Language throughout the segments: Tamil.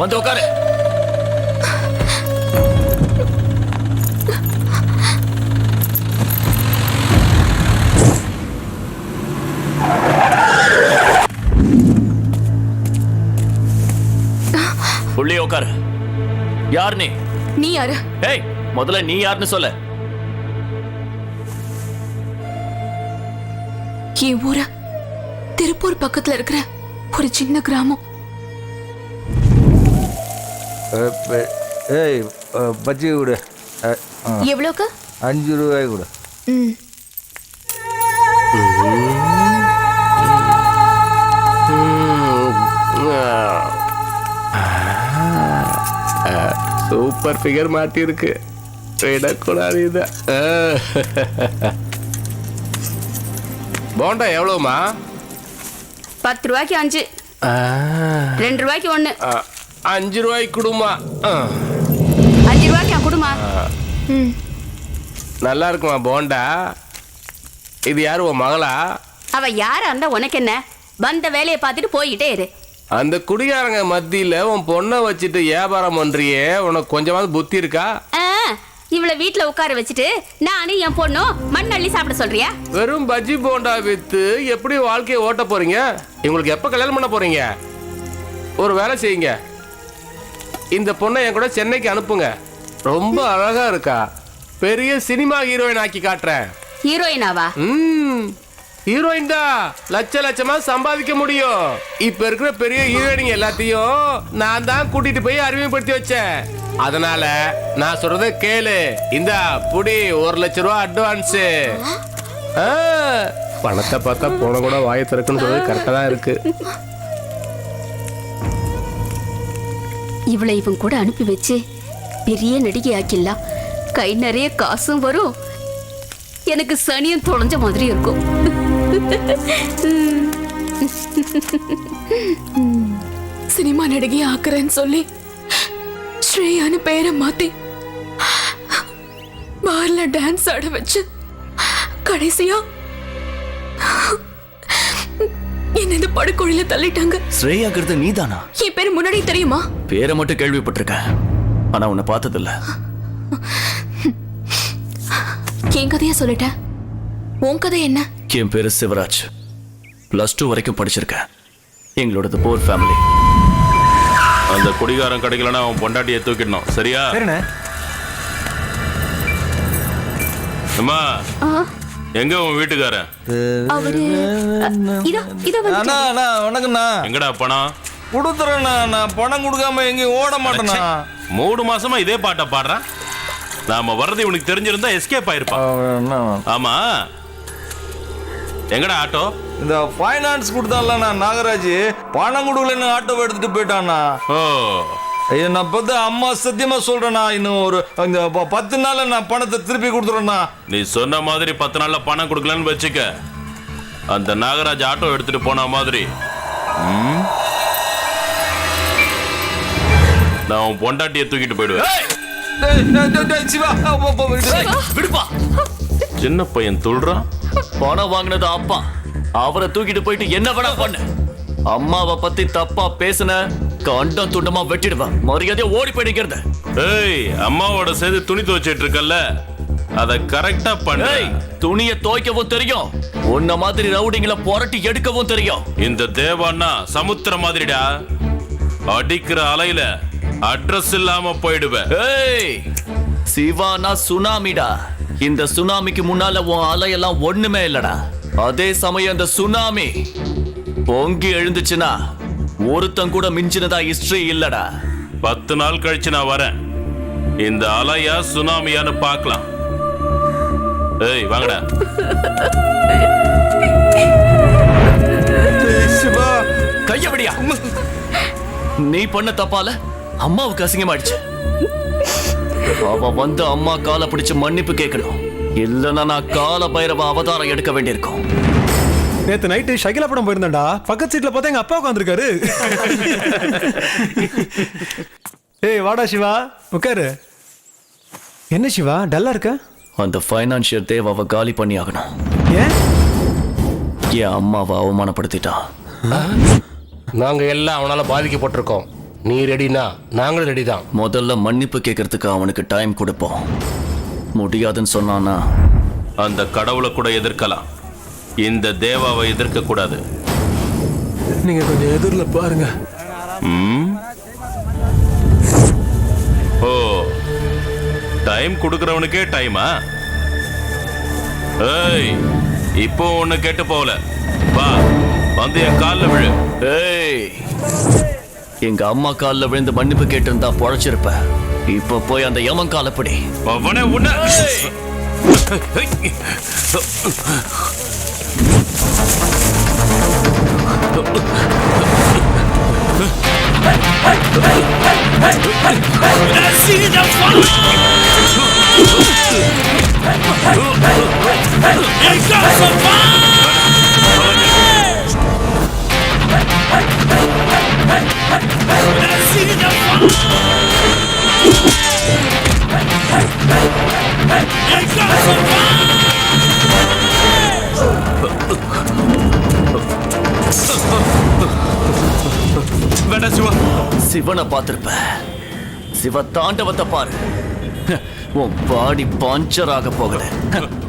வந்து உட்காரு. உள்ளே உட்காரு. யார் நீ? நீ யாரு? ஏய், முதல்ல நீ யாருன்னு சொல்ல. என் ஊர திருப்பூர் பக்கத்துல இருக்கிற ஒரு சின்ன கிராமம். ஏய், பஜ்ஜி கொடு. எவ்வளோக்கு? 5 ரூபாய் கொடு. சூப்பர் ஃபிகர் மாட்டி இருக்கு. விடக்கூடாது இத. போண்டா எவ்வளவுமா? 10 ரூபாய்க்கு 5, 2 ரூபாய்க்கு 1. 5 ரூபாய்க்கு கொடுமா. 5 ரூபாய்க்கு கொடுமா. நல்லா இருக்குமா போண்டா? இது யாரு, உன் மகளா? அவ யாரா இருந்தா உனக்கு என்ன? வந்த வேலையை பார்த்துட்டு போய்கிட்டே இரு. அந்த குடிகாரங்க மத்தியில உன் பொண்ணை வச்சுட்டு வியாபாரம் பண்றியே, உனக்கு கொஞ்சமாவது புத்தி இருக்கா? இவளை வீட்டுல உட்கார வச்சுட்டு நானும் என் பொண்ணும் மண்ணள்ளி சாப்பிட சொல்றியா? வெறும் பஜ்ஜி போண்டா வித்து எப்படி வாழ்க்கையை ஓட்ட போறீங்க? இவங்களுக்கு எப்ப கல்யாணம் பண்ண போறீங்க? ஒரு வேலை செய்யுங்க, இந்த பொண்ணை என் கூட சென்னைக்கு அனுப்புங்க. ரொம்ப அழகா இருக்கா. பெரிய சினிமா ஹீரோயின் ஆக்கி காட்டுறேன். ஹீரோயினாவா? ஹீரோயின் தான் லட்சமா சம்பாதிக்க முடியும். இப்ப இருக்கிற பெரிய ஹீரோயினிங் எல்லாத்தையும் நான் தான் கூட்டிட்டு போய் அறிமுகப்படுத்தி வச்சேன். அதனால நான் சொல்றத கேளு. இந்த புடி 1 லட்சம் ரூபாய் அட்வான்ஸ். பணத்தை பார்த்தா போன கூட வாயை திறக்குன்னு சொல்றது கரெக்டா தான் இருக்கு. இவளை இவன் கூட அனுப்பி வச்சு பெரிய நடிகை ஆக்கிடலாம். கை நிறைய காசும் வரும், எனக்கு சனியும் தொலைஞ்ச மாதிரி இருக்கும். சினிமா நடிகை ஆக்குறேன்னு சொல்லி ஸ்ரேயான்னு பேரை மாத்தி பார்ல டான்ஸ் ஆட வச்சு கடைசியா என்ன இந்த படுகொழில தள்ளிட்டாங்க. ஸ்ரேயாங்கிறது நீதானா? என் பேரு முன்னாடி தெரியுமா? பேரை மட்டும் கேள்விப்பட்டிருக்கேன், ஆனா உன்னை பார்த்ததில்ல. என் கதையா சொல்லிட்டேன், உன் கதை என்ன? என் பேரு சிவராஜ். +2 வரைக்கும் படிச்சிருக்கேன். எங்களோடது போர் ஃபேமிலி. அந்த குடிகாரன் கிடைக்கலன்னா அவன் பொண்டாட்டியை தூக்கிடணும். சரியா? சரிண்ணே. அம்மா, எங்க உன் வீட்டுக்காரன்? அவரு இதோ இதோ அண்ணா அண்ணா வணக்கம்ண்ணா. எங்கடா பணம்? கொடுத்துறேண்ணா. நான் பணம் கொடுக்காம எங்கேயும் ஓட மாட்டேண்ணா. 3 மாசமா இதே பாட்டை பாடுறான். நாம வர்றது இவனுக்கு தெரிஞ்சிருந்தா எஸ்கேப் ஆயிருப்பான். ஆமா, எங்கடா ஆட்டோ? இந்த ஃபைனான்ஸ் கொடுத்தான்ல நாகராஜ், பணம் கொடுக்கலன்னு ஆட்டோவை எடுத்துட்டு போயிட்டான்னா. ஓ, ஐயா, நான் பார்த்து அம்மா சத்தியமா சொல்றேண்ணா, இன்னும் ஒரு 10 நாள்ல நான் பணத்தை திருப்பி கொடுத்துறேண்ணா. நீ சொன்ன மாதிரி 10 நாள்ல பணம் கொடுக்கலன்னு வச்சுக்க, அந்த நாகராஜ் ஆட்டோ எடுத்துட்டு போன மாதிரி நான் உன் பொண்டாட்டியை தூக்கிட்டு போயிடுவேன். விடுப்பா. சின்ன பையன் துள்றான். பணம் வாங்கினது அப்பா, அவரை தூக்கிட்டு போயிட்டு என்ன வேணா பண்ணு. அம்மாவை பத்தி தப்பா பேசுன கண்டம் துண்டமா வெட்டிடுவேன். மரியாதையா ஓடி போயிடுக்கிறது. ஏய், அம்மாவோட சேர்ந்து துணி துவைச்சிட்டு இருக்கல்ல, அத கரெக்டா பண்ணு. துணிய துவைக்கவும் தெரியும், உன்ன மாதிரி ரவுடிங்களை புரட்டி எடுக்கவும் தெரியும். இந்த தேவான்னா சமுத்திர மாதிரிடா, அடிக்கிற அலையில அட்ரஸ் இல்லாம போயிடுவேன். ஏய், சிவானா சுனாமிடா. இந்த சுனாமிக்கு முன்னால உன் அலையெல்லாம் ஒண்ணுமே இல்லடா. அதே சமயம் இந்த சுனாமி பொங்கி எழுந்துச்சுன்னா ஒருத்தன் கூட மிஞ்சினதா ஹிஸ்டரி இல்லடா. 10 நாள் கழிச்சு நான் வரேன். இந்த அலையா சுனாமியான்னு பார்க்கலாம். ஏய், வாங்கடா. கையபடியா? நீ பண்ண தப்பால அம்மாவுக்கு அசிங்கமாயிடுச்சு. அவ வந்து அம்மா காலை பிடிச்சு மன்னிப்பு கேட்கணும், இல்லைன்னா நான் கால பைரவ அவதாரம் எடுக்க வேண்டியிருக்கும். நேத்து நைட்டு ஷகிலா படம் போயிருந்தேன்டா. பக்கத்து சீட்ல பார்த்தா எங்க அப்பா உட்காந்துருக்காரு. ஏய் வாடா சிவா, உட்காரு. என்ன சிவா டல்லா இருக்க? அந்த ஃபைனான்சியர் தேவாவை காலி பண்ணி ஆகணும். ஏன்? என் அம்மாவை அவமானப்படுத்திட்டான். நாங்க எல்லாம் அவனால பாதிக்கப்பட்டிருக்கோம். நீ ரெடினா நாங்களும் ரெடி தான். முதல்ல மன்னிப்பு கேட்கறதுக்கு அவனுக்கு டைம் கொடுப்போம். முடியாதுன்னு சொன்னானா அந்த கடவுளை கூட எதிர்க்கலாம், இந்த தேவாவை எதிர்க்க கூடாது. நீங்க கொஞ்சம் எதிரில் பாருங்க. ஓ, டைம் கொடுக்கறவனுக்கே டைமா? ஏய், இப்போ ஒண்ணு கேட்டு போகல, வா வந்து என் காலில் விழு. ஏய், எங்க அம்மா காலில் விழுந்து மன்னிப்பு கேட்டிருந்தா பொழைச்சிருப்ப. இப்ப போய் அந்த யமன் காலப்படி அவனே உன்ன வேண்டாம் சிவா. சிவனை பார்த்திருப்ப, சிவ தாண்டவத்தை பாரு. உன் பாடி பஞ்சர் ஆக போகுது.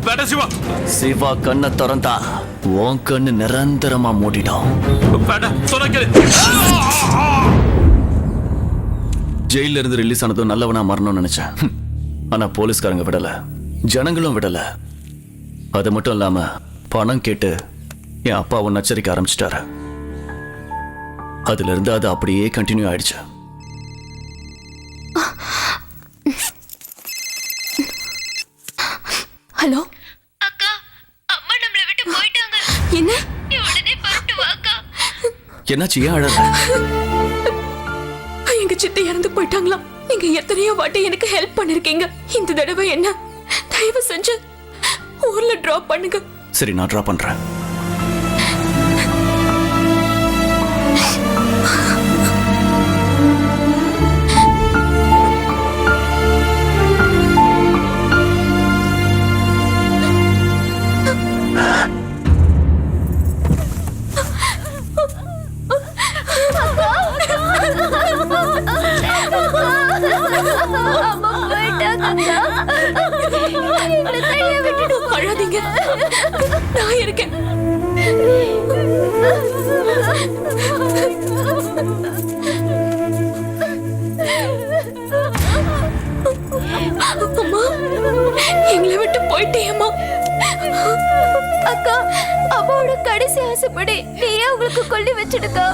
வேண்டாம் சிவா. சிவா கண்ணை திறந்தா உன் கண்ணு நிரந்தரமா மூடிடும். வேண்டாம், சொன்ன கேளு. ஜெயில இருந்து ரிலீஸ் ஆனதும் நல்லவனா மரணம்னு நினைச்சேன். ஆனா போலீஸ்காரங்க விடல, ஜனங்களும் விடல. அது மட்டும் இல்லாம பணம் கேட்டு என் அப்பா ஒன்னு எச்சரிக்க ஆரம்பிச்சிட்டாரு. அதுல இருந்து அது அப்படியே கண்டினியூ ஆயிடுச்சு. ஹலோ அக்கா, அம்மா நம்மளை விட்டு போயிட்டாங்க. என்ன? நீ உடனே புறப்பட்டு வா அக்கா. என்னாச்சு, ஏன் அழற? எங்க சித்தி இறந்து போயிட்டாங்களா? நீங்க எத்தனையோ வாட்டி எனக்கு ஹெல்ப் பண்ணிருக்கீங்க. இந்த தடவை என்ன தயவு செஞ்சு ஊர்ல டிராப் பண்ணுங்க. சரி, நான் டிராப் பண்றேன். அழாதீங்க, நான் இருக்கேன். அம்மா, எங்களை விட்டு போயிட்டேம்மா. அக்கா, அம்மாவோட கடைசி ஆசைப்படி நீயே உங்களுக்கு கொல்லி வச்சிடுக்கா.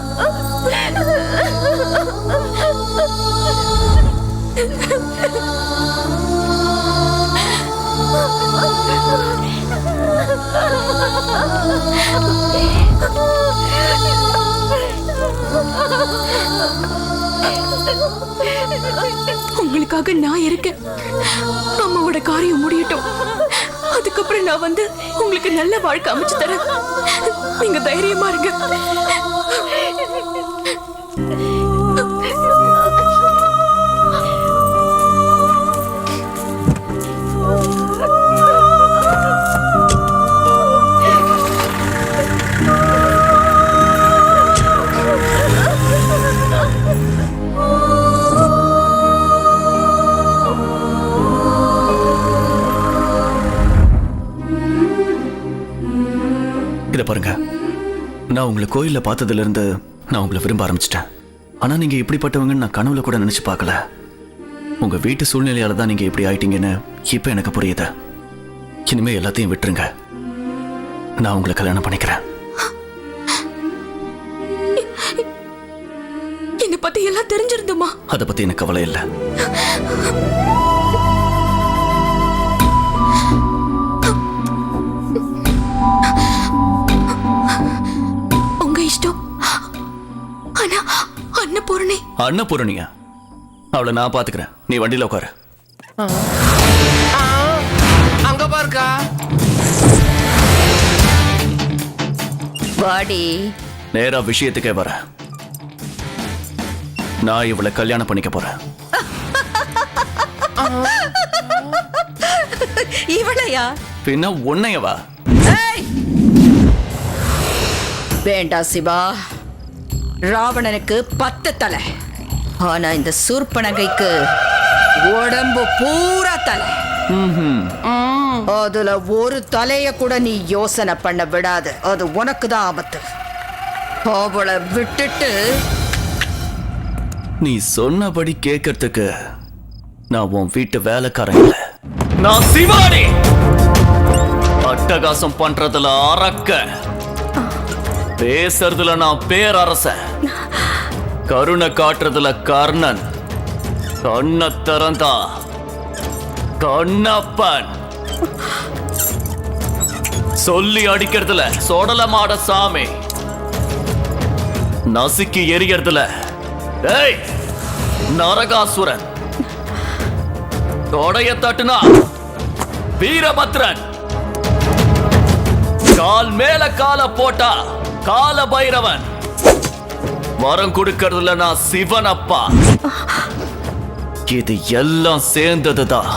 உங்களுக்காக நான் இருக்கேன். அம்மாவோட காரியம் முடியட்டும், அதுக்கப்புறம் நான் வந்து உங்களுக்கு நல்ல வாழ்க்கை அமைச்சு தரேன். நீங்க தைரியமா இருங்க. இதை பாருங்க, நான் உங்களை கோயில்ல பார்த்ததுல இருந்து நான் உங்களை விரும்ப ஆரம்பிச்சிட்டேன். ஆனா நீங்க இப்படிப்பட்டவங்கன்னு நான் கனவுல கூட நினைச்சு பார்க்கல. உங்க வீட்டு சூழ்நிலையால தான் நீங்க இப்படி ஆயிட்டீங்கன்னு இப்ப எனக்கு புரியுது. இனிமே எல்லாத்தையும் விட்டுருங்க, நான் உங்களை கல்யாணம் பண்ணிக்கிறேன். என்னை பத்தி எல்லாம் தெரிஞ்சிருந்துமா? அதை பத்தி எனக்கு கவலை இல்லை. உங்க இஷ்டம். ஆனா அன்னபூரணி. அன்னபூரணியா? அவளை நான் பாத்துக்கிறேன், நீ வண்டியில உட்காரு. அங்க பாருக்கா. வாடி. நேரா விஷயத்துக்கே வர. நான் இவளை கல்யாணம் பண்ணிக்க போறேன். இவளையா? பின்ன உன்னையவா? வேண்டாம் சிவா, ராவணனுக்கு 10 தலை, ஆனா இந்த சூர்பனகைக்கு உடம்பு பூரா தலை. அதுல ஒரு தலைய கூட நீ யோசனை பண்ண விடாது. அது உனக்கு தான் ஆபத்து. அவளை விட்டுட்டு நீ சொன்னபடி கேட்கறதுக்கு நான் உன் வீட்டு வேலைக்காரன் இல்ல, நான் சிவானி. அட்டகாசம் பண்றதுல அரக்க, பேசுறதுல நான் பேரரசன், கருணை காட்டுறதுல கர்ணன், கண்ண திறந்தா கண்ணப்பன், சொல்லி அடிக்கிறதுல சொடலமாட சாமி, நசுக்கி எரியறதுல ஏய் நரகாசுரன், தொடைய தட்டுனா வீரபத்ரன், கால் மேல கால போட்டா கால பைரவன், வரம் கொடுக்கறதுல நான் சிவன் அப்பா. இது எல்லாம் சேர்ந்ததுதான்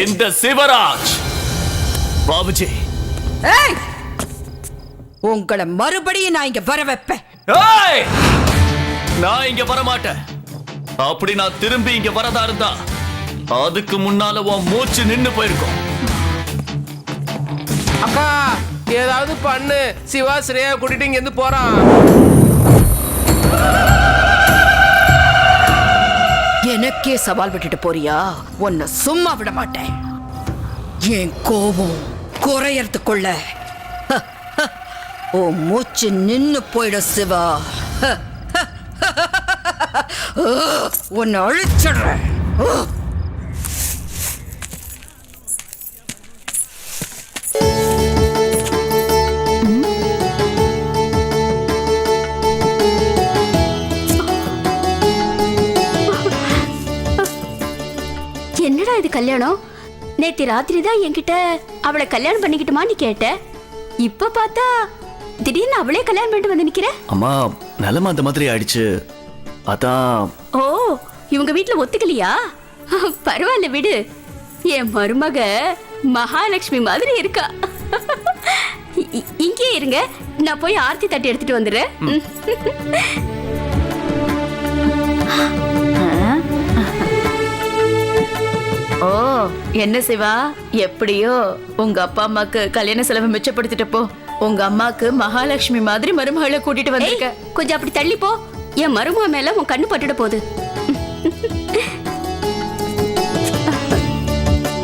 இந்த சிவராஜ். பாபுஜி, உங்களை மறுபடியும் நான் இங்க வர வைப்பேன். ஏய், நான் இங்க வர மாட்டேன். அப்படி நான் திரும்பி இங்க வரதா இருந்தா அதுக்கு முன்னால உன் மூச்சு நின்னு போயிருக்கும். அக்கா ஏதாவது பண்ணு, சிவா ஸ்ரேயா கூட்டிட்டு இங்க இருந்து போறான். எனக்கே சவால் விட்டுட்டு போறியா? உன்னை சும்மா விட மாட்டேன். என் கோபம் குறையறதுக்குள்ள உன் மூச்சு நின்னு போயிடும் சிவா. உன்னை அழிச்சிடுறேன். என்னடா இது கல்யாணம்? நேத்து ராத்திரி தான் என்கிட்ட அவளை கல்யாணம் பண்ணிக்கிட்டுமான்னு கேட்ட. இப்ப பார்த்தா திடீர்னு அவளே கல்யாணம் பண்ணிட்டு வந்து நிக்கிற. அம்மா, நிலைமை அந்த மாதிரி ஆயிடுச்சு, அதான். ஓ, இவங்க வீட்டுல ஒத்துக்கலையா? பரவாயில்ல விடு. என் மருமக மகாலட்சுமி மாதிரி இருக்கா. இங்கே இருங்க, நான் போய் ஆர்த்தி தட்டி எடுத்துட்டு வந்துடுறேன். ஓ, என்ன சிவா, எப்படியோ உங்க அப்பா அம்மாக்கு கல்யாண செலவு மிச்சப்படுத்திட்டு போ. உங்க அம்மாக்கு மகாலட்சுமி மாதிரி மருமகளை கூட்டிட்டு வந்திருக்க. கொஞ்சம் அப்படி தள்ளி போ. என் மருமக மேல உன் கண்ணு பட்டுட போகுது.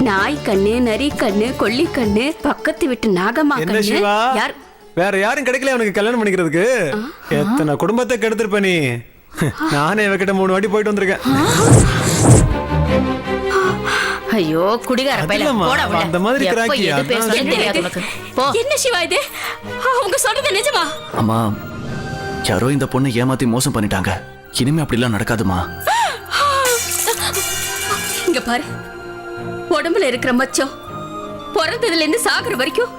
நாய் கண்ணு, நரி கண்ணு, கொல்லி கண்ணு, பக்கத்து விட்டு நாகம்மா என்ன கண்ணு. சிவா, யார் வேற யாரும் கிடைக்கல அவனுக்கு கல்யாணம் பண்ணிக்கிறதுக்கு? எத்தனை குடும்பத்தை கெடுத்திருப்ப நீ. நானே இவகிட்ட 3 வாட்டி போயிட்டு வந்திருக்கேன். ஐயோ குடிகார பையல, அதுலம்மா, போடா உள்ள. அந்த மாதிரி எப்ப கிராக்கி, எது அதான் பேசுறதுன்னு சொல்றேன். தெரியாது உனக்கு. போ. என்ன சிவா இது? அவங்க சொல்றது நிஜமா? அம்மா, யாரோ இந்த பொண்ணை ஏமாத்தி மோசம் பண்ணிட்டாங்க. இனிமே அப்படிலாம் நடக்காதுமா. இங்க பாரு, உடம்புல இருக்கிற மச்சம் பிறந்ததுல இருந்து சாகுற வரைக்கும்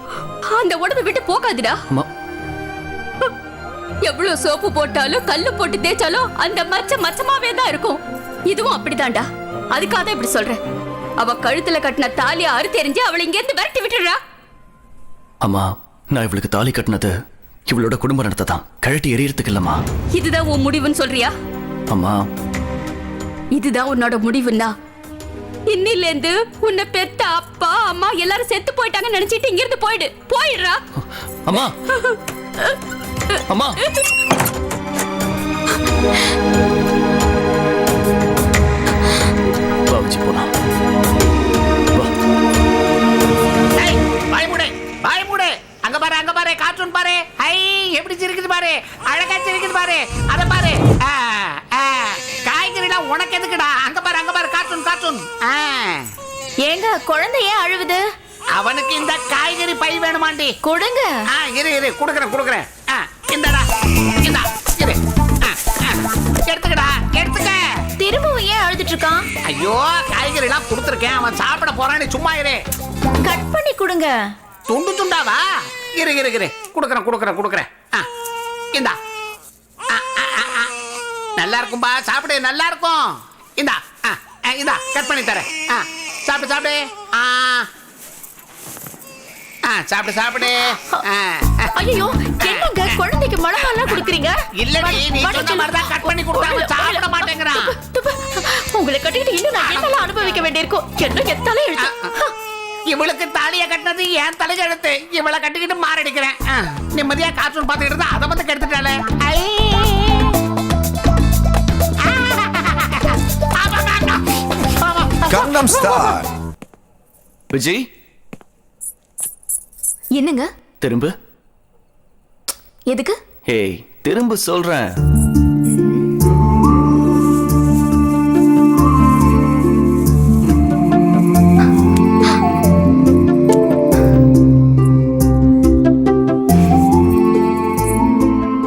அந்த உடம்பை விட்டு போகாதுடா. அம்மா, எவ்வளவு சோப்பு போட்டாலும் கல்லு போட்டு தேய்ச்சாலும் அந்த மச்சம் மச்சமாவே தான் இருக்கும். இதுவும் அப்படிதான்டா. அதுக்காக தான் இப்படி சொல்றேன். அவ கழுத்துல கட்டின தாலியை அறுத்து எறிஞ்சு அவளை இங்க இருந்து விரட்டி விட்டுறா. அம்மா, நான் இவளுக்கு தாலி கட்டினது இவளோட குடும்ப நடத்த தான், கழட்டி எரியறதுக்கு இல்லம்மா. இதுதான் உன் முடிவுன்னு சொல்றியா? அம்மா, இதுதான் உன்னோட முடிவுன்னா இன்னில இருந்து உன்னை பெத்த அப்பா அம்மா எல்லாரும் செத்து போயிட்டாங்கன்னு நினைச்சிட்டு இங்க இருந்து போயிடுறா. அம்மா, அம்மா. பாபுஜி போலாம். பயமுடு, அங்க பாரு, கார்ட்டூன் பாரு. ஹை, எப்படி சிரிக்குது பாரு, அழகா சிரிக்குது பாரு, அத பாரு. காய்கறிலாம் உனக்கு எதுக்குடா? அங்க பாரு, கார்ட்டூன். ஏங்க குழந்தை ஏன் அழுவுது? அவனுக்கு இந்த காய்கறி பை வேணுமாண்டி? கொடுங்க. இரு, குடுக்குறேன். இந்தடா, இந்தா, இரு. எடுத்துக்கடா, எடுத்துக்க. திரும்பவும் ஏன் அழுதுட்டு இருக்கான்? ஐயோ, காய்கறி எல்லாம் கொடுத்துருக்கேன், அவன் சாப்பிட போறான்னு. சும்மா இரு. கட் பண்ணி கொடுங்க. துண்டு துண்டாவா? இரு, குடுக்குறேன். இந்தா, நல்லா இருக்கும்பா, சாப்பிடு, நல்லா இருக்கும். இந்தா, கட் பண்ணி தரேன். சாப்பிடு. சாப்பிடு சாப்பிடு. ஐயோ என்னங்க குழந்தைக்கு மிளகாலாம் குடுக்குறீங்க? இல்லடி, நீ சொன்ன மாதிரி தான் கட் பண்ணி கொடுத்தா சாப்பிட மாட்டேங்கிறான். உங்களை கட்டிக்கிட்டு இன்னும் நான் என்னெல்லாம் அனுபவிக்க வேண்டியிருக்கும். என்ன எத்தாலே எழுத்து. இவளுக்கு தாலிய கட்டினது என் தலையெழுத்து. இவளை கட்டிக்கிட்டு மாரடிக்கிறேன். நிம்மதியா கார்ட்டூன் பார்த்துக்கிட்டு இருந்தா அதை வந்து கெடுத்துட்டாளே. கங்னம் ஸ்டார். விஜய் என்னங்க திரும்ப. எதுக்கு? ஏய் திரும்ப சொல்றேன்.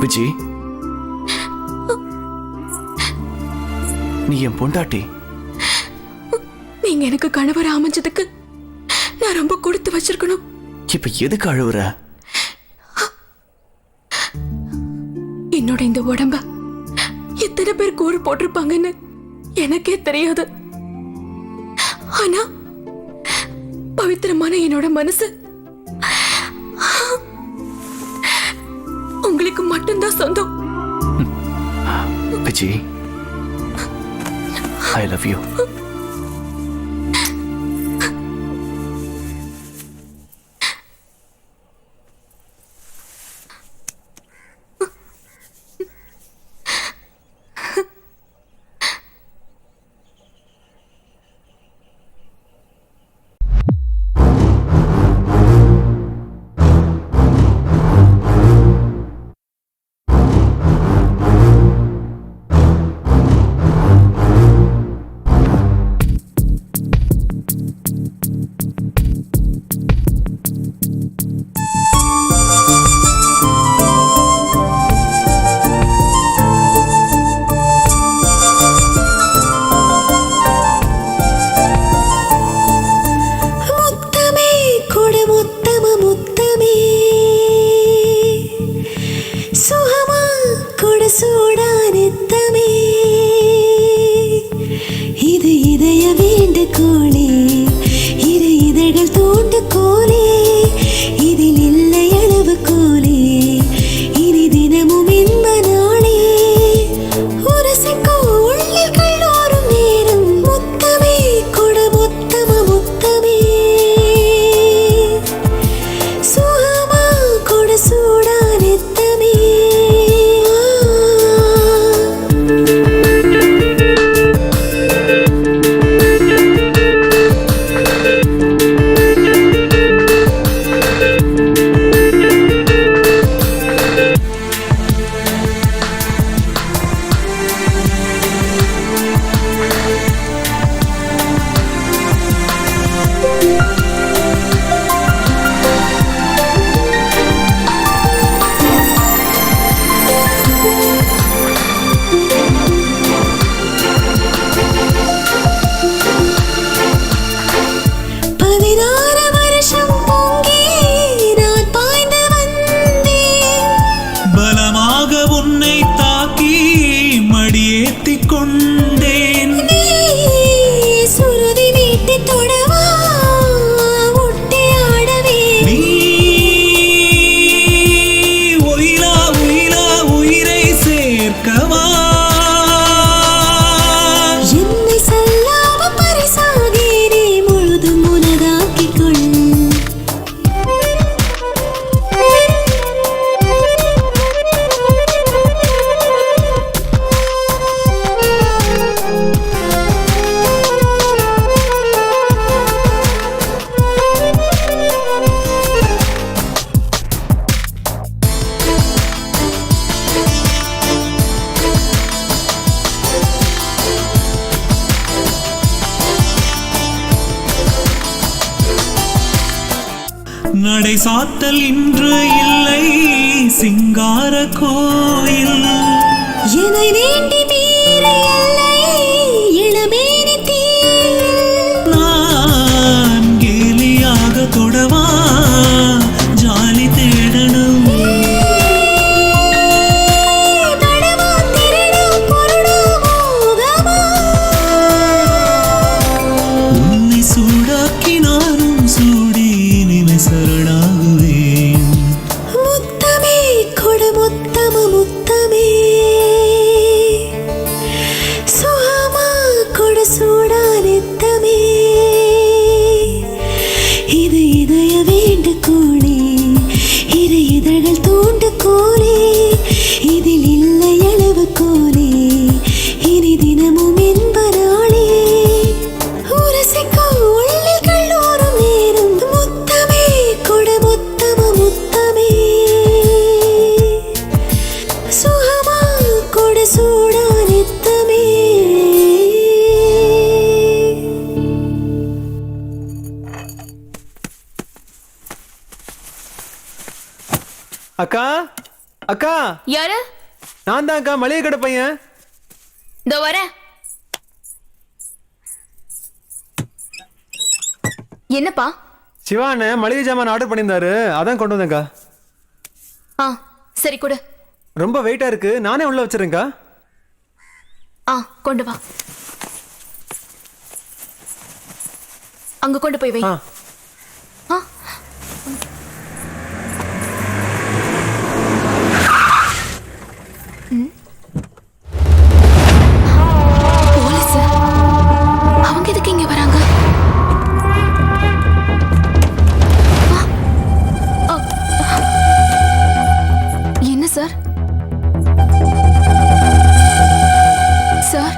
விஜய் நீ என் பொண்டாட்டி. நீங்க எனக்கு கணவர் அமைஞ்சதுக்கு நான் ரொம்ப கொடுத்து வச்சிருக்கணும். இப்ப எதுக்கு அழுவுற? என்னோட இந்த உடம்ப எத்தனை பேர் கூறு போட்டிருப்பாங்கன்னு எனக்கே தெரியாது. ஆனா பவித்திரமான என்னோட மனசு உங்களுக்கு மட்டும்தான் சொந்தம். Vijay I love you. நடை சாத்தல் இன்று இல்லை சிங்கார கோயில் என்னை வேண்டி மீற இல்லை இளமேனி தீ நான் கேலியாக தொடவா ஜாலி தேடணும் உன்னை சூடாக்கி நானும் சூடி இனிமை சரணா அக்கா அக்கா யாரு? நான் தான் அக்கா, மளிகை கடை பையன். இதோ வரேன். என்னப்பா? சிவான மளிகை ஜாமான் ஆர்டர் பண்ணியிருந்தாரு, அதான் கொண்டு வந்தேன்க்கா. ஆ சரி கொடு. ரொம்ப வெயிட்டா இருக்கு, நானே உள்ள வச்சிருக்கேன்க்கா. ஆ கொண்டு வா. அங்க கொண்டு போய் வை. ஆ ஆ போலீஸ் அவங்க எதுக்கு இங்க வராங்க? என்ன சார்? சார்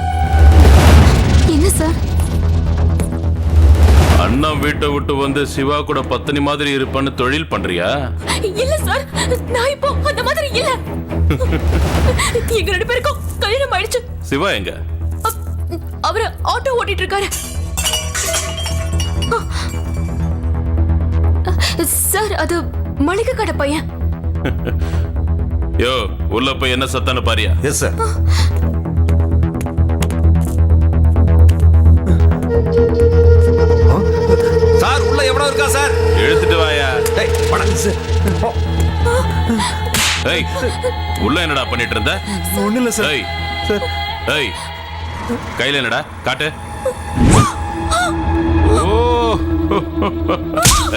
என்ன சார்? அண்ணா வீட்டை விட்டு வந்து சிவா கூட பத்தினி மாதிரி இருப்பான்னு தொழில் பண்றியா? இல்ல சார், நான் இப்போ அந்த மாதிரி இல்ல. எங்க ரெண்டு பேருக்கும் கல்யாணம் ஆயிடுச்சு. சிவா எங்க? அவரு ஆட்டோ ஓட்டிட்டு இருக்காரு. சார் அது மளிகை கடை பையன். யோ உள்ள போய் என்ன சத்தான பாரியா? Yes sir. சார் உள்ள எவ்வளவு இருக்கா சார்? எழுத்துட்டு வாயா. டேய் வணக்கம் சார். ஏய் உள்ள என்னடா பண்ணிட்டு இருந்த? ஒண்ணும் இல்ல சார். ஏய் சார் ஏய் கையில என்னடா காட்டு. ஓ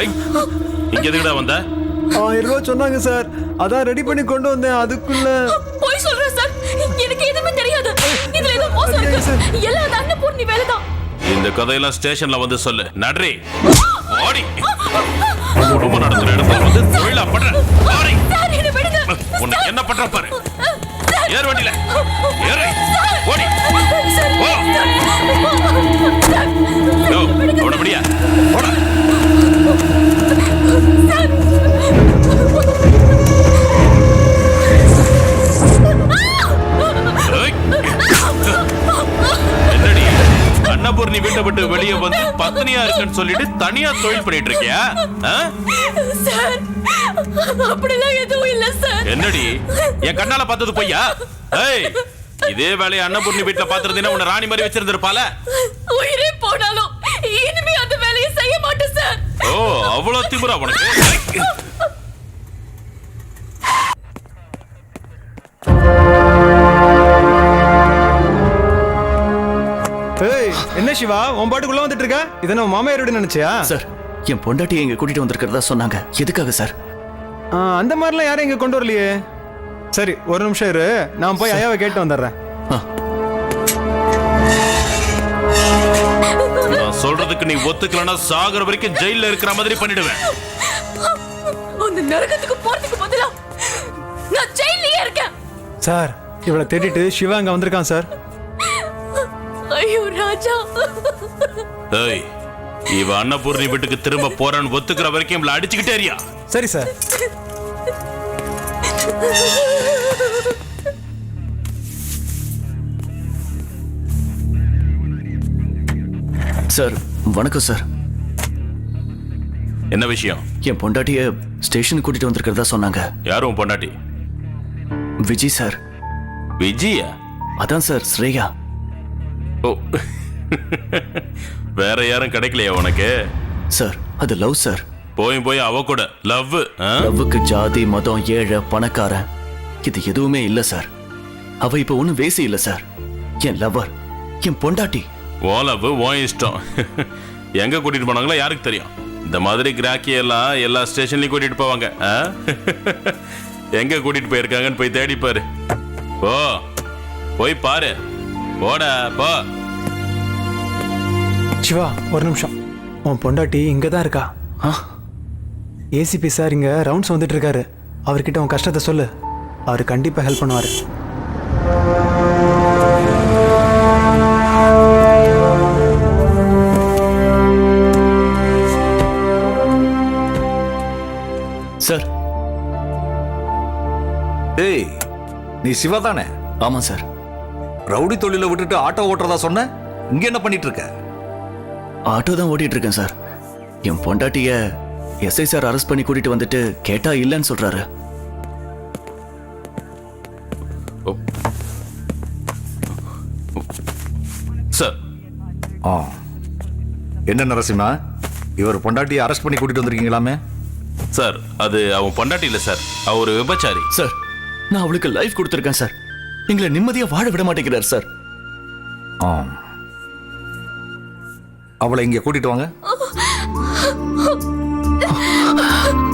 ஏய் இங்க எதுக்குடா வந்த? 1000 ரூபாய் சொன்னாங்க சார், அதான் ரெடி பண்ணி கொண்டு வந்தேன். அதுக்குள்ள போய் சொல்றேன் சார், எனக்கு எதுவுமே தெரியாது. இதுல ஏதோ மோசம் இருக்கு. எல்லாம் அந்த அன்னபூர்ணி வேலைதான். இந்த கதையெல்லாம் ஸ்டேஷன்ல வந்து சொல்லு. நன்றி. ஓடி. குடும்பம் நடத்துற இடத்துல வந்து தொழிலா பண்ற. ஓடி. சார் என்ன விடுங்க. உன்னை என்ன பண்ற பாரு. ஏறு வண்டியில. ஏறு. ஓடி. ஓ. யோ, அவன முடியா. ஓட. என்னடி அன்னபூர்ணி வீட்டை விட்டு வெளியே வந்து பத்தினியா இருக்குன்னு சொல்லிட்டு தனியா தொழில் பண்ணிட்டு இருக்கியா? சார் அப்படிலாம் எதுவும் இல்ல சார். என்னடி என் கண்ணால பார்த்தது பொய்யா? ஏய் இதே வேலையை அன்னபூர்ணி வீட்டுல பாத்துறதுன்னா உன்னை ராணி மாதிரி வச்சிருந்திருப்பால. உயிரே போனாலும் இனிமே அந்த வேலையை செய்ய மாட்டேன் சார். ஓ அவ்வளவு திமிரா உனக்கு? ஏய் என்ன சிவா, உன் பாட்டுக்குள்ள வந்துட்டு இருக்க? இதை நம்ம மாமையார் வீடு நினைச்சியா? சார் என் பொண்டாட்டியை இங்க கூட்டிட்டு வந்திருக்கிறதா சொன்னாங்க. எதுக்காக சார்? அந்த மாதிரிலாம் யாரும் இங்க கொண்டு வரலையே. சரி ஒரு நிமிஷம் இரு, நான் போய் ஐயாவை கேட்டு வந்துடுறேன். நான் சொல்றதுக்கு நீ ஒத்துக்கலன்னா சாகர வரைக்கும் ஜெயில இருக்கிற மாதிரி பண்ணிடுவேன். அந்த நரகத்துக்கு போறதுக்கு பதிலா நான் ஜெயிலே இருக்கேன். சார் இவளை தேடிட்டு சிவா அங்க வந்திருக்கான் சார். ஐயோ ராஜா. ஏய் இவ அன்னபூர்ணி வீட்டுக்கு திரும்ப போறான்னு ஒத்துக்கிற வரைக்கும் இவளை அடிச்சுக்கிட்டே இருயா. சரி சார். சார் வணக்கம் சார். என்ன விஷயம்? என் பொண்டாட்டிய ஸ்டேஷனுக்கு கூட்டிட்டு வந்திருக்கிறதா சொன்னாங்க. யாரும் பொண்டாட்டி? விஜய் சார். விஜயா? அதான் சார் ஸ்ரேயா. ஓ வேற யாரும் கிடைக்கலையா உனக்கு? சார் அது லவ் சார். போய் அவ கூட லவ்? லவ்வுக்கு ஜாதி மதம் ஏழை பணக்காரன் இது எதுவுமே இல்ல சார். அவ இப்ப ஒண்ணும் வேசி இல்ல சார். என் லவர், என் பொண்டாட்டி. ஓ லவ் ஓ இஷ்டம். எங்க கூட்டிட்டு போனாங்களோ யாருக்கு தெரியும்? இந்த மாதிரி கிராக்கி எல்லாம் எல்லா ஸ்டேஷன்லயும் கூட்டிட்டு போவாங்க. எங்க கூட்டிட்டு போயிருக்காங்கன்னு போய் தேடி பாரு. போய் பாரு. போடா போ. சிவா ஒரு நிமிஷம், உன் பொண்டாட்டி இங்க தான் இருக்கா. ஏசிபி சார் இங்க ரவுண்ட்ஸ் வந்துட்டு இருக்காரு. அவர்கிட்ட உன் கஷ்டத்தை சொல்லு, அவர் கண்டிப்பா ஹெல்ப் பண்ணுவாரு. சார். ஏய் நீ சிவா தானே? ஆமா சார். ரவுடி தொழில விட்டுட்டு ஆட்டோ ஓட்டுறதா சொன்ன, இங்க என்ன பண்ணிட்டு இருக்க? ஆட்டோ தான் ஓட்டிட்டு இருக்கேன் சார். என் பொண்டாட்டிய எஸ்ஐ சார் அரெஸ்ட் பண்ணி கூட்டிட்டு வந்துட்டு கேட்டா இல்லைன்னு சொல்றாரு. என்ன நரசிம்மா, இவர் பொண்டாட்டியை அரெஸ்ட் பண்ணி கூட்டிட்டு வந்திருக்கீங்களாமே? சார் அது அவன் பொண்டாட்டி இல்லை சார், அவ ஒரு விபச்சாரி. சார் நான் அவளுக்கு லைஃப் கொடுத்துருக்கேன் சார். எங்களை நிம்மதியா வாழ விட மாட்டேங்கிறார் சார். அவளை இங்க கூட்டிட்டு வாங்க.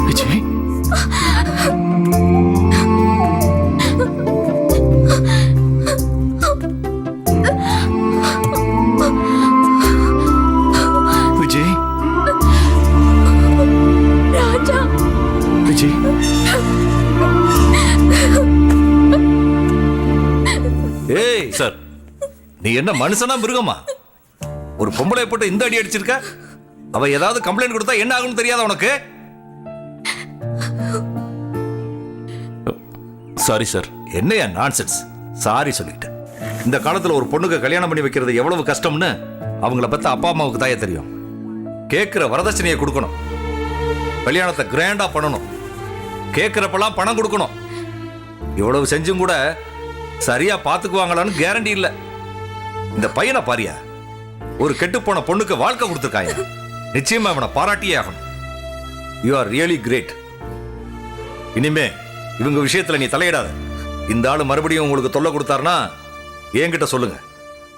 விஜய், விஜய், ராஜா, விஜய், ஏய் சார் நீ என்ன மனுஷனா மிருகமா? ஒரு பொம்பளை போட்டு இந்த அடி அடிச்சிருக்க. அவ ஏதாவது கம்ப்ளைண்ட் கொடுத்தா என்ன ஆகும்னு தெரியாத உனக்கு? Sorry sir. என்னையா நான்சென்ஸ்? சாரி சொல்லிட்டு. இந்த காலத்துல ஒரு பொண்ணுக்கு கல்யாணம் பண்ணி வைக்கிறது எவ்வளவு கஷ்டம்னு அவங்கள பத்தி அப்பா அம்மாவுக்கு தாயே தெரியும். கேட்கிற வரதட்சணையை கொடுக்கணும், கல்யாணத்தை கிராண்டா பண்ணணும், கேட்கிறப்பெல்லாம் பணம் கொடுக்கணும். இவ்வளவு செஞ்சும் கூட சரியா பாத்துக்குவாங்களான்னு கேரண்டி இல்ல. இந்த பையனை பாரியா, ஒரு கெட்டு போன பொண்ணுக்கு வாழ்க்கை கொடுத்துருக்காங்க. நிச்சயமா அவனை பாராட்டியே ஆகணும். You are really great. இனிமே இவங்க விஷயத்துல நீ தலையிடாத. இந்த ஆளு மறுபடியும் உங்களுக்கு தொல்லை கொடுத்தாருன்னா என்கிட்ட சொல்லுங்க.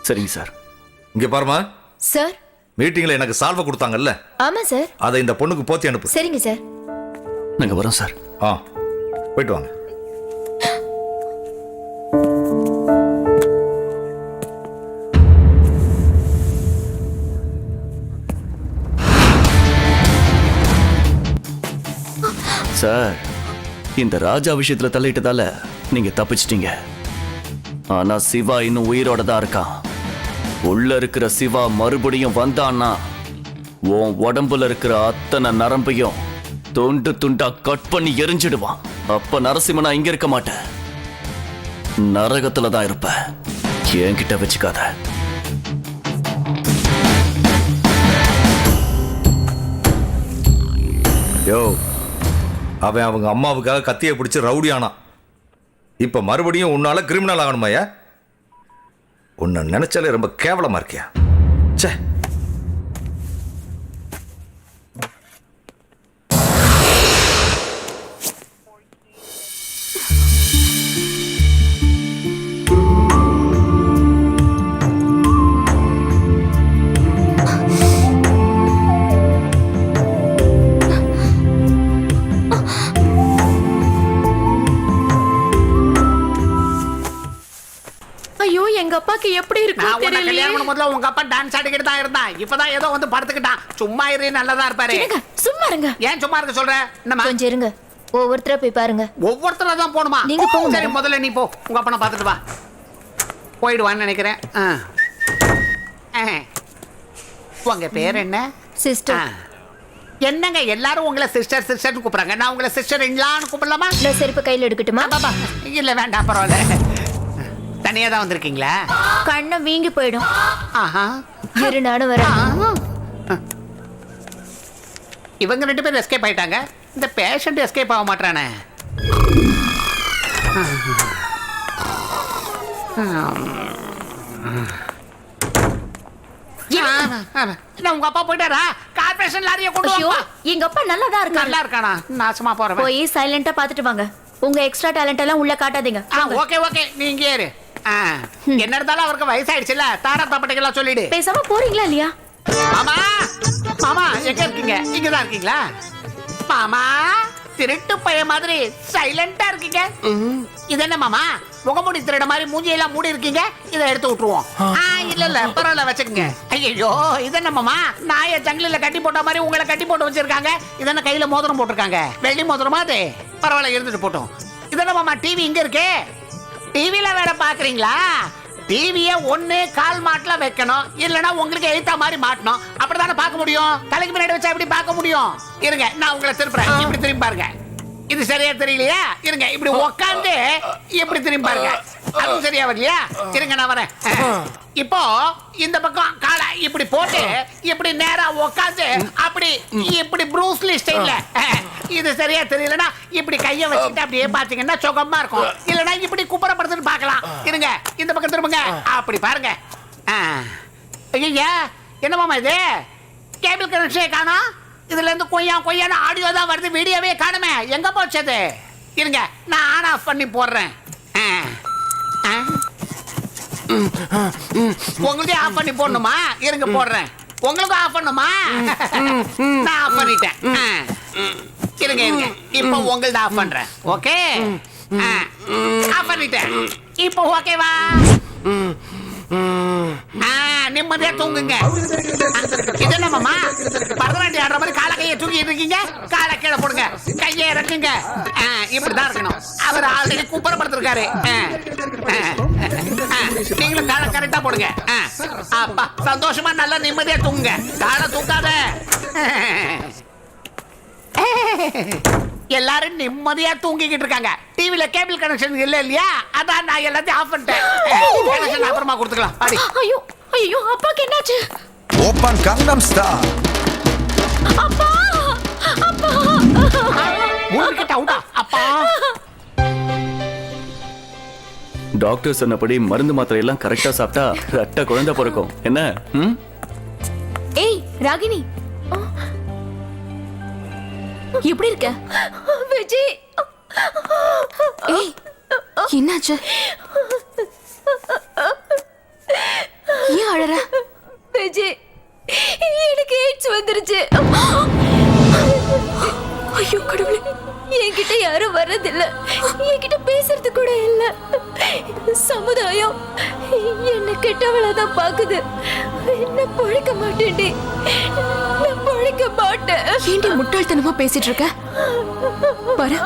சரிங்க சார். இங்க பாருமா சார். மீட்டிங்ல எனக்கு சால்வை கொடுத்தாங்கல்ல, ஆமா சார். அதை இந்த பொண்ணுக்கு போத்தி அனுப்பு. சரிங்க சார். நாங்க வரோம் சார். போயிட்டு வாங்க. சார், இந்த ராஜா விஷயத்துல தலையிட்டதால நீங்க தப்பிச்சிட்டீங்க. ஆனா சிவா இன்னும் உயிரோட தான் இருக்கான். உள்ள இருக்கிற சிவா மறுபடியும் வந்தான்னா உன் உடம்புல இருக்கிற அத்தனை நரம்பையும் துண்டு துண்டா கட் பண்ணி எரிஞ்சிடுவான். அப்ப நரசிம்மனா இங்க இருக்க மாட்டேன், நரகத்துல தான் இருப்ப. என்கிட்ட வச்சுக்காத. யோ, அவன் அவங்க அம்மாவுக்காக கத்தியை பிடிச்சி ரவுடியானா. இப்ப மறுபடியும் உன்னால கிரிமினல் ஆகணுமாயா? உன்னை நினைச்சாலே ரொம்ப கேவலமா இருக்கியா? ச்சே. ஐயோ, எங்க அப்பாக்கு எப்படி நான் இருக்கு உன்னை தெரியல. கல்யாணம் பண்ணும் போதுல உங்க அப்பா டான்ஸ் ஆடிக்கிட்டு தான் இருந்தான். இப்பதான் ஏதோ வந்து படுத்துக்கிட்டான். சும்மா இரு, நல்லதா இருப்பாரு. சும்மா இருங்க. ஏன் சும்மா இருக்க சொல்ற? என்னம்மா? கொஞ்சம் இருங்க. ஒவ்வொருத்தரா போய் பாருங்க. ஒவ்வொருத்தரா தான் போணுமா? நீங்க போங்க. சரி, முதல்ல நீ போ, உங்க அப்பனை பார்த்துட்டு வா. போயிடுவான்னு நினைக்கிறேன். உங்க பேர் என்ன? சிஸ்டர். என்னங்க எல்லாரும் உங்களை சிஸ்டர் சிஸ்டர்னு கூப்பிடுறாங்க. நான் உங்களை சிஸ்டர் இன்லான்னு கூப்பிடலாமா? நான் செருப்பு கையில எடுக்கட்டுமா? பாபா இல்ல, வேண்டாம், பரவாயில்ல. தனியா தான் வந்திருக்கீங்களா? கண்ணை வீங்கி போயிடும். ஆஹா. இரு, நானும் வரேன். இவங்க ரெண்டு பேரும் எஸ்கேப் ஆயிட்டாங்க. இந்த பேஷண்ட் எஸ்கேப் ஆக மாட்டானே. உங்க அப்பா போயிட்டாரா? கார்பரேஷன் லாரியை கொண்டு வா. எங்க அப்பா நல்லா தான் இருக்காரு. நல்லா இருக்கானா? நாசமா போறவன். போய் சைலண்டா பாத்துட்டு வாங்க. உங்க எக்ஸ்ட்ரா டேலண்ட் எல்லாம் உள்ள காட்டாதீங்க. ஓகே ஓகே, நீங்க ஏறு. என்ன இருந்தாலும் அவருக்கு வயசாயிடுச்சுல, தாரா தப்பட்டைகளா சொல்லிடு. பேசாம போறீங்களா இல்லையா? மாமா, மாமா எங்க இருக்கீங்க? இங்கதான் இருக்கீங்களா? மாமா, திருட்டு பையன் மாதிரி சைலண்டா இருக்கீங்க. இது என்ன மாமா, முகமூடி திருட மாதிரி மூஞ்சியெல்லாம் மூடி இருக்கீங்க? இதை எடுத்து விட்டுருவோம். இல்ல இல்ல, பரவாயில்ல, வச்சுக்கோங்க. ஐயோ, இது என்ன மாமா, நாயை ஜங்கில கட்டி போட்ட மாதிரி உங்களை கட்டி போட்டு வச்சிருக்காங்க. இது என்ன கையில மோதிரம் போட்டிருக்காங்க? வெள்ளி மோதிரமா அது? பரவாயில்ல, இருந்துட்டு போட்டோம். இது என்ன மாமா, டிவி இங்க இருக்கு? டிவில வேற பாக்குறீங்களா? டிவியை ஒண்ணு கால் மாட்டுல வைக்கணும், இல்லனா உங்களுக்கு எழுத்தா மாதிரி மாட்டணும். அப்படித்தானே பார்க்க முடியும். தலைக்கு பின்னாடி வச்சா எப்படி பார்க்க முடியும்? இருங்க, நான் உங்களை திருப்புறேன். இப்படி திரும்பி பாருங்க. இது சரியா தெரியலையா? இருங்க, இப்படி உட்காந்து இப்படி திரும்பி பாருங்க. அதுவும் சரியா வரலையா? இருங்க, நான் வரேன். இப்போ இந்த பக்கம் காலை இப்படி போட்டு இப்படி நேரா உட்காந்து அப்படி இப்படி ப்ரூஸ்லி ஸ்டைல்ல. இது சரியா தெரியலனா இப்படி கையை வச்சுட்டு அப்படியே பாத்தீங்கன்னா சுகமா இருக்கும். இல்லனா இப்படி குப்புறப்படுத்துன்னு பார்க்கலாம். இருங்க, இந்த பக்கம் திரும்புங்க. அப்படி பாருங்க. ஐயா, என்ன மாமா இது கேபிள் கனெக்ஷனே காணோம். இதுல இருந்து கொய்யான ஆடியோ தான் வருது, வீடியோவே காணுமே. எங்க போச்சது? இருங்க நான் ஆன் ஆஃப் பண்ணி போடுறேன். உங்களுக்கே ஆஃப் பண்ணி போடணுமா? இருங்க போடுறேன். உங்களுக்கு ஆஃப் பண்ணுமா? நான் ஆஃப் பண்ணிட்டேன். இருங்க இருங்க இப்போ உங்களது ஆஃப் பண்றேன். ஓகே ஆஃப் பண்ணிட்டேன். இப்போ ஓகேவா? நிம்மதியா தூங்குங்க. இது என்ன மாமா பரதநாட்டியம் ஆடுற மாதிரி காலை கையை தூக்கிட்டு இருக்கீங்க? காலை கீழே போடுங்க, கையை இறக்குங்க. இப்படிதான் இருக்கணும். அவர் ஆல்ரெடி குப்பரப்படுத்திருக்காரு. நீங்களும் காலை கரெக்டா போடுங்க. அப்பா சந்தோஷமா நல்லா நிம்மதியா தூங்குங்க. காலை தூக்காத. எல்லாரும் நிம்மதியா தூங்கிக்கிட்டு இருக்காங்க. டிவில கேபிள் கனெக்ஷன் இல்லையா, அதான் நான் எல்லாத்தையும் ஆஃப் பண்ணிட்டேன். கனெக்ஷன் அப்புறமா கொடுத்துக்கலாம். பாடி. ஐயோ ஐயோ அப்பாக்கு என்னாச்சு? Open கங்னம் star. அப்பா அப்பா மூணுக்கிட்ட அவுட்டா? அப்பா டாக்டர் சொன்னபடி மருந்து மாத்திரை எல்லாம் கரெக்டா சாப்பிட்டா ரெட்ட குழந்தை பிறக்கும். என்ன? ஏய் ராகினி, எப்படி இருக்க? விஜய் ஏய் என்னாச்சு? ஏன் அழற? விஜய் எனக்கு எய்ட்ஸ் வந்துருச்சு. ஐயோ கடவுளே, என்கிட்ட யாரும் வர்றதில்ல, என்கிட்ட பேசுறது கூட இல்ல. சமுதாயம் என்ன கெட்டவளதான் பாக்குது. நான் பொழைக்க மாட்டேன்டி, நான் பொழைக்க மாட்டேன். ஏன்டி முட்டாள்தனமா பேசிட்டு இருக்க? பாரு,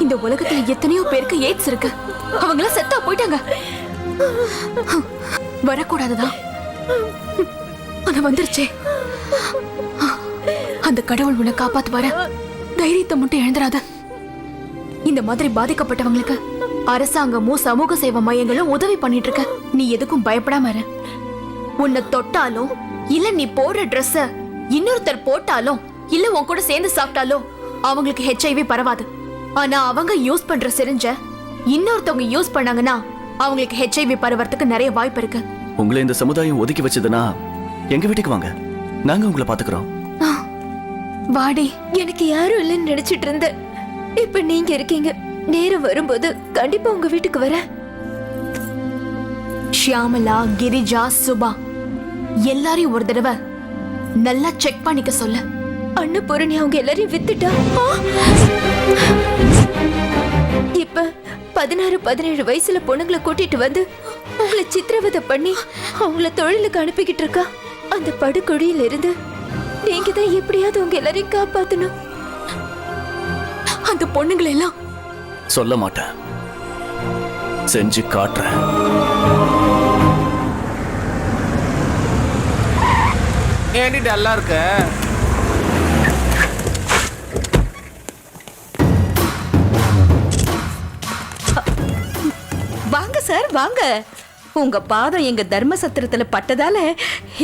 இந்த உலகத்துல எத்தனையோ பேருக்கு எய்ட்ஸ் இருக்கு. அவங்களாம் செத்தா போயிட்டாங்க. வரக்கூடாதுதான், ஆனா வந்துருச்சே. அந்த கடவுள் உன்னை காப்பாத்துவார. தைரியத்தை மட்டும் எழுந்துராத. இந்த மாதிரி பாதிக்கப்பட்டவங்களுக்கு அரசாங்கமும் சமூக சேவை மையங்களும் உதவி பண்ணிட்டு இருக்க. நீ எதுக்கும் பயப்படாம இரு. உன்னை தொட்டாலும் இல்ல நீ போடுற ட்ரெஸ்ஸ இன்னொருத்தர் போட்டாலும் இல்ல உன் கூட சேர்ந்து சாப்பிட்டாலும் அவங்களுக்கு HIV பரவாது. ஆனா அவங்க யூஸ் பண்ற சிரிஞ்ச இன்னொருத்தவங்க யூஸ் பண்ணாங்கன்னா அவங்களுக்கு HIV பரவறதுக்கு நிறைய வாய்ப்பு இருக்கு. உங்களை இந்த சமுதாயம் ஒதுக்கி வச்சதுன்னா எங்க வீட்டுக்கு வாங்க, நாங்க உங்களை பாத்துக்கிறோம். வாடி. எனக்கு யாரும் இல்லைன்னு நினைச்சிட்டு இருந்தேன். இப்ப நீங்க இருக்கீங்க. நேரம் வரும்போது கண்டிப்பா உங்க வீட்டுக்கு வரேன். ஷியாமலா, கிரிஜா, சுபா எல்லாரையும் ஒரு தடவை நல்லா செக் பண்ணிக்க சொல்லு. அன்னபூரணி அவங்க எல்லாரையும் வித்துட்டா. இப்ப 16-17 வயசுல பொண்ணுங்களை கூட்டிட்டு வந்து அவங்களை சித்திரவதை பண்ணி அவங்கள தொழிலுக்கு அனுப்பிக்கிட்டு இருக்கா. அந்த படுகொழியில இருந்து நீங்க தான் எப்படியாவது உங்க எல்லாரையும் காப்பாத்தணும். அந்த பொண்ணுங்களை எல்லாம் சொல்ல மாட்டேன், செஞ்சு காட்டுறேன். ஏண்டி டல்லா இருக்க? வாங்க சார் வாங்க. உங்க பாதம் எங்க தர்ம சத்திரத்துல பட்டதால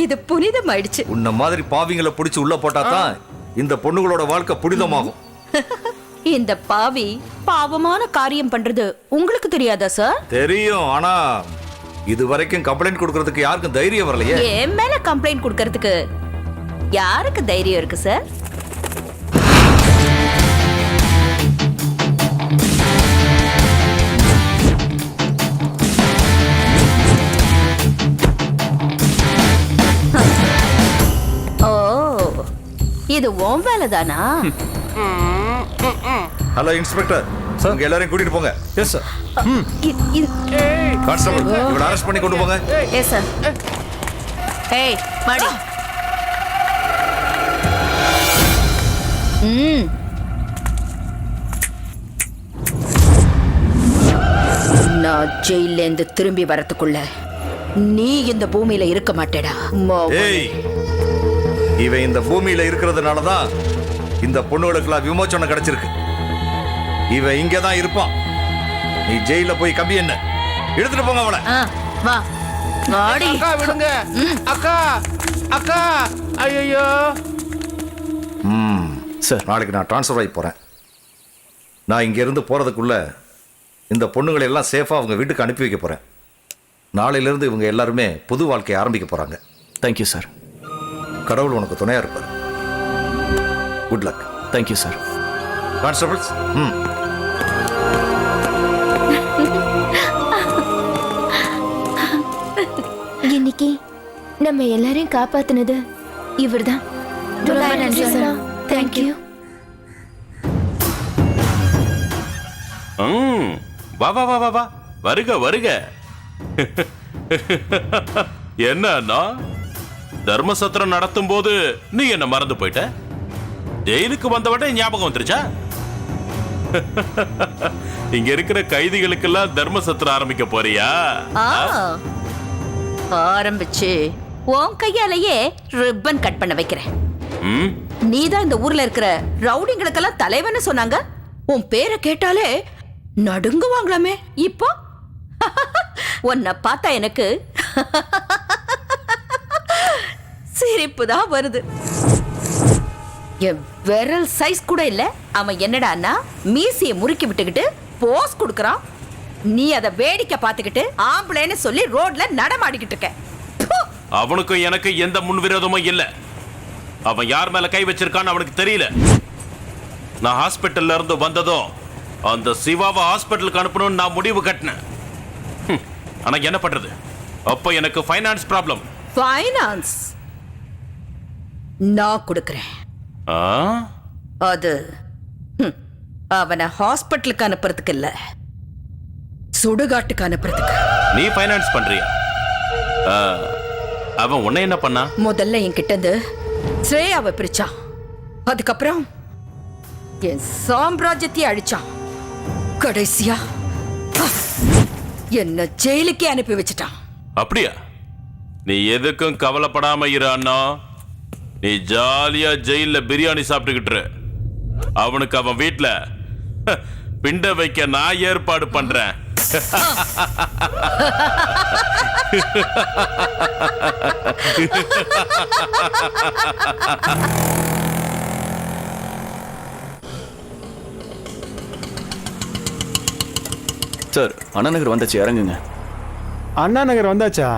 இது புனிதமாயிடுச்சு. உன்ன மாதிரி பாவிங்களை பிடிச்சு உள்ள போட்டாதான் இந்த பொண்ணுகளோட வாழ்க்கை புனிதமாகும். இந்த பாவி பாவமான காரியம் பண்றது உங்களுக்கு தெரியாதா சார்? தெரியும், ஆனா இது வரைக்கும் கம்ப்ளைண்ட் கொடுக்கறதுக்கு யாருக்கும் தைரியம் வரலையே. என் மேல கம்ப்ளைண்ட் கொடுக்கறதுக்கு யாருக்கு தைரியம் இருக்கு சார்? ஓ, இது உன் வேலைதானா? ஹலோ இன்ஸ்பெக்டர், உங்க எல்லாரையும் கூட்டிட்டு போங்க. Yes sir. கான்ஸ்டபிள், இவனை அரெஸ்ட் பண்ணி கொண்டு போங்க. Yes sir. ஏய் மாடி. நான் ஜெயில இருந்து திரும்பி வரதுக்குள்ள நீ இந்த பூமியில இருக்க மாட்டேடா. ஏய், இவன் இந்த பூமியில இருக்கிறதுனாலதான் இந்த பொண்ணுகளுக்கெல்லாம் விமோச்சனம் கிடைச்சிருக்கு. இவன் இங்கதான் இருப்பான். நீ ஜெயில போய் கம்பி என்ன எடுத்துட்டு போங்க அவளை. வா வாடி. அக்கா விடுங்க. அக்கா அக்கா. ஐயோ சார், நாளைக்கு நான் ட்ரான்ஸ்ஃபர் ஆகி போறேன். நான் இங்க இருந்து போறதுக்குள்ள இந்த பொண்ணுங்களை எல்லாம் சேஃபா அவங்க வீட்டுக்கு அனுப்பி வைக்க போறேன். நாளையிலிருந்து இவங்க எல்லாருமே புது வாழ்க்கையை ஆரம்பிக்க போறாங்க. Thank you sir. கடவுள் உனக்கு துணையா இருப்பார். Good luck. Thank you sir. Constables, இன்னைக்கு நம்ம எல்லாரையும் காப்பாத்துனது இவர்தான். ரொம்ப நன்றி சார். தேங்க்யூ. வா வா வா வா வா, வருக வருக. என்ன தர்மசத்திரம் நடத்தும் போது நீ என்ன மறந்து போயிட்ட? ஜெயிலுக்கு வந்தவட்ட ஞாபகம் வந்துருச்சா? இங்க இருக்கிற கைதிகளுக்கெல்லாம் தர்மசத்திரம் ஆரம்பிக்க போறியா? ஆரம்பிச்சு உன் கையாலேயே ரிப்பன் கட் பண்ண வைக்கிறேன். நீதான் இந்த ஊர்ல இருக்கிற ரவுடிங்களுக்கெல்லாம் தலைவன்னு சொன்னாங்க. உன் பேரை கேட்டாலே நடுங்குவாங்களாமே. இப்போ உன்னை பார்த்தா எனக்கு சிரிப்பு தான் வருது. என் விரல் சைஸ் கூட இல்ல. அவன் என்னடான்னா மீசியை முறுக்கி விட்டுக்கிட்டு போஸ் கொடுக்கறான். நீ அதை வேடிக்கை பார்த்துக்கிட்டு ஆம்பளைன்னு சொல்லி ரோட்ல நடமாடிக்கிட்டு இருக்க. அவனுக்கும் எனக்கு எந்த முன்விரோதமும் இல்ல. அவன் யார் மேல கை வச்சிருக்கான்னு அவனுக்கு தெரியல. நான் ஹாஸ்பிட்டல்ல இருந்து வந்ததும் அந்த சிவாவை ஹாஸ்பிட்டலுக்கு அனுப்பணும்னு நான் முடிவு கட்டினேன். ஆனா என்ன பண்றது, அப்ப எனக்கு ஃபைனான்ஸ் ப்ராப்ளம். ஃபைனான்ஸ் நான் கொடுக்கிறேன். அது அவனை ஹாஸ்பிட்டலுக்கு அனுப்புறதுக்கு இல்ல, சுடுகாட்டுக்கு அனுப்புறதுக்கு. நீ ஃபைனான்ஸ் பண்றியா? அவன் உன்னை என்ன பண்ணா? முதல்ல என்கிட்ட இருந்து ஸ்ரேயாவை பிரிச்சான். அதுக்கப்புறம் என் சாம்ராஜ்யத்தை அழிச்சான். கடைசியா என்ன ஜெயிலுக்கே அனுப்பி வச்சுட்டான். அப்படியா? நீ எதுக்கும் கவலைப்படாம இரு அண்ணா. நீ ஜாலியா ஜெயில பிரியாணி சாப்பிட்டுக்கிட்டு அவனுக்கு அவன் வீட்டுல பிண்ட வைக்க நான் ஏற்பாடு பண்றேன். சார், அண்ணா நகர் வந்தாச்சு, இறங்குங்க. அண்ணா நகர் வந்தாச்சா?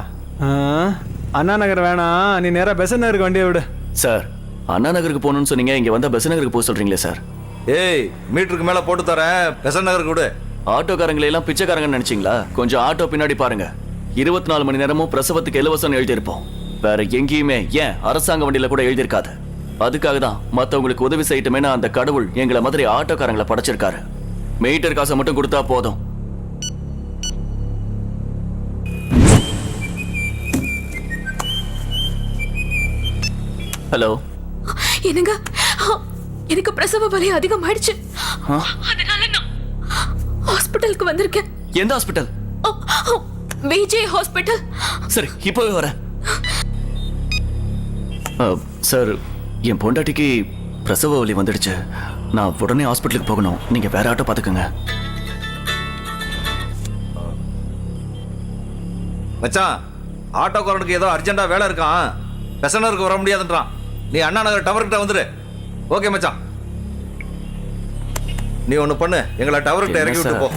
அண்ணா நகர் வேணாம், நீ நேரா பெசன் நகருக்கு வண்டியை விடு. சார், அண்ணா நகருக்கு போகணும்னு சொன்னீங்க, இங்க வந்தா பெசன் நகருக்கு போக சொல்றீங்களே சார். ஏய், மீட்டருக்கு மேல போட்டு தரேன், பெசன் நகருக்கு விடு. ஆட்டோக்காரங்களை எல்லாம் பிச்சைக்காரங்கன்னு நினைச்சீங்களா? கொஞ்சம் ஆட்டோ பின்னாடி பாருங்க. 24 மணி நேரமும் பிரசவத்துக்கு இலவசம் எழுதியிருப்போம். வேற எங்கேயுமே ஏன் அரசாங்க வண்டியில கூட எழுதியிருக்காது. அதுக்காக தான் மற்றவங்களுக்கு உதவி செய்யட்டுமே அந்த கடவுள் எங்களை மாதிரி ஆட்டோக்காரங்களை படைச்சிருக்காரு. மீட்டர் காசை மட்டும் கொடுத்தா போதும். ஹலோ, என்னங்க, எனக்கு பிரசவ வலி அதிகமாயிடுச்சு. அதனால நான் ஹாஸ்பிடலுக்கு வந்திருக்கேன். எந்த ஹாஸ்பிடல்? விஜய் ஹாஸ்பிடல். சரி, இப்போவே வரேன். சார், என் பொண்டாட்டிக்கு பிரசவ வலி வந்துடுச்சு. நான் உடனே ஹாஸ்பிட்டலுக்கு போகணும். நீங்க வேற ஆட்டோ பாத்துக்கோங்க. மச்சான், ஆட்டோக்காரனுக்கு ஏதோ அர்ஜென்ட்டா வேலை இருக்கான், பெசனருக்கு வர முடியாதுன்றான். நீ அண்ணா நகர் டவர்கிட்ட வந்துரு. ஓகே மச்சான், நீ ஒண்ணு பண்ணு, எங்களை டவர்கிட்ட இறக்கி விட்டு போ.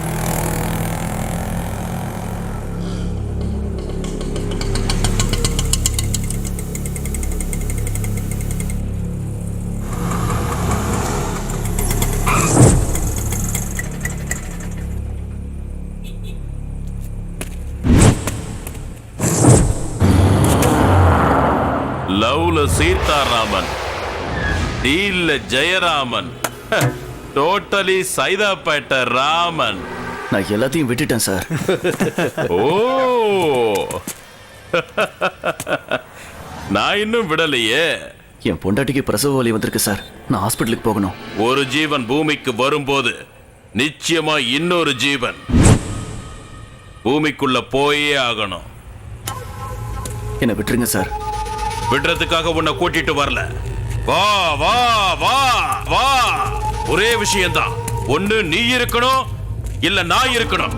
லவ்ல சீதாராமன், டீல்ல ஜெயராமன், டோட்டலி சைதாப்பேட்ட ராமன். நான் எல்லாத்தையும் விட்டுட்டேன் சார். ஓ, நான் இன்னும் விடலையே. என் பொண்டாட்டிக்கு பிரசவ வலி வந்திருக்கு சார். நான் ஹாஸ்பிட்டலுக்கு போகணும். ஒரு ஜீவன் பூமிக்கு வரும்போது நிச்சயமா இன்னொரு ஜீவன் பூமிக்குள்ள போயே ஆகணும். என்னை விட்டுருங்க சார். விடுறதுக்காக உன்னை கூட்டிட்டு வரல. வா வா வா வா, ஒரே விஷயம்தான். ஒண்ணு நீ இருக்கணும், இல்ல நான் இருக்கணும்.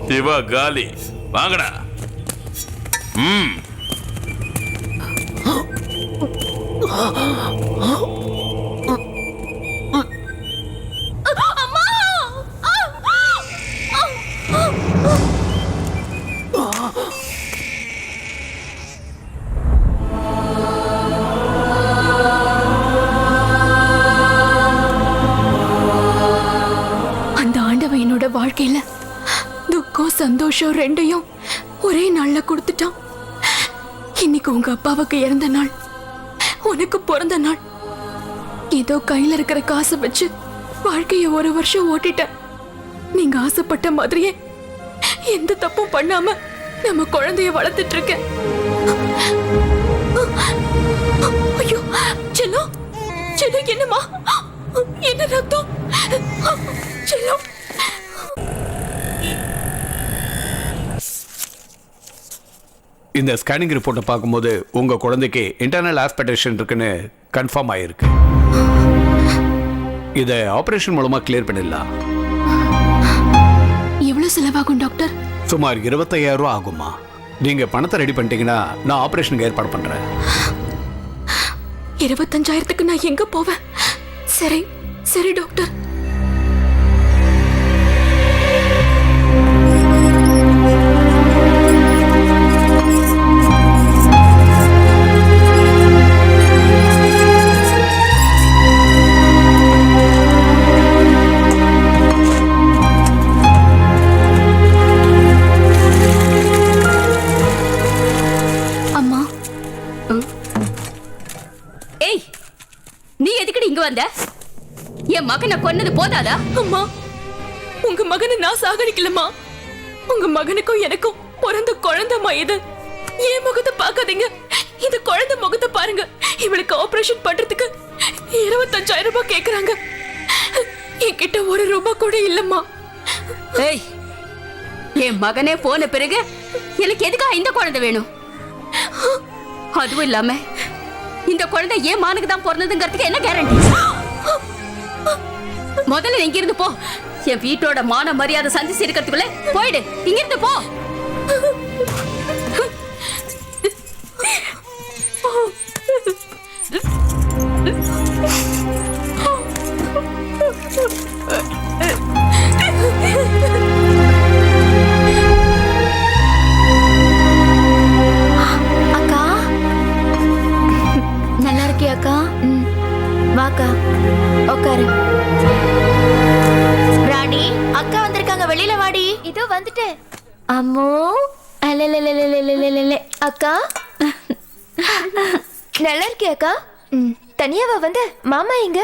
சிவா காலி, வாங்கடா. அந்த ஆண்டவன் என்னோட வாழ்க்கையில துக்கம் சந்தோஷம் ரெண்டையும் ஒரே நாள்ல கொடுத்துட்டான். இன்னைக்கு உங்க அப்பாவுக்கு இறந்த நாள், உனக்கு பிறந்த நாள். ஏதோ கையில இருக்கிற காசை வச்சு வாழ்க்கைய 1 வருஷம் ஓட்டிட்டேன். நீங்க ஆசைப்பட்ட மாதிரியே எந்த தப்பும் பண்ணாம நம்ம குழந்தைய வளர்த்துட்டு இருக்கேன். ஐயோ செல்லம், செல்லம் என்னம்மா, என்ன ரத்தம்? செல்லம், இந்த ஸ்கேனிங் ரிப்போர்ட்டை பார்க்கும்போது உங்க குழந்தைக்கு இன்டர்னல் ஆஸ்பிரேஷன் இருக்குன்னு கன்ஃபார்ம் ஆயிருக்கு. இதை ஆபரேஷன் மூலமா கிளியர் பண்ணிடலாம். எவ்வளவு செலவாகும் டாக்டர்? சுமார் 25,000 ரூபாய் ஆகுமா. நீங்க பணத்தை ரெடி பண்ணிட்டீங்கன்னா நான் ஆபரேஷனுக்கு ஏற்பாடு பண்றேன். 25,000க்கு நான் எங்க போவேன்? சரி சரி டாக்டர். அம்மா, ஏய், நீ எதுக்குடி இங்க வந்த? என் மகனை கொன்னது போதாதா? அம்மா, உங்க மகனை நான் சாகடிக்கலம்மா. உங்க மகனுக்கும் எனக்கும் பிறந்த குழந்தைமா இது. என் முகத்தை பார்க்காதீங்க, இந்த குழந்தை முகத்தை பாருங்க. இவளுக்கு ஆபரேஷன் பண்றதுக்கு 25,000 ரூபாய் கேக்குறாங்க. என்கிட்ட 1 ரூபாய் கூட இல்லம்மா. ஏய், என் மகனே போன பிறகு எனக்கு எதுக்கா இந்த குழந்தை வேணும்? அதுவும் இல்லாம இந்த குழந்தை ஏன் மானுக்கு தான் பிறந்ததுங்கிறதுக்கு என்ன கேரண்டி? முதல்ல இங்க இருந்து போ. என் வீட்டோட மான மரியாதை சந்திச்சு இருக்கிறதுக்குள்ள போயிடு. இங்க இருந்து போ. அக்கா, நல்லா இருக்கியா அக்கா? வாக்கா, உட்காரு. ராணி, அக்கா வந்திருக்காங்க, வெளியில வாடி. இதோ வந்துட்டேன். அம்மோ, அக்கா நல்லா இருக்கியா அக்கா? தனியாவா வந்த? மாமா எங்க?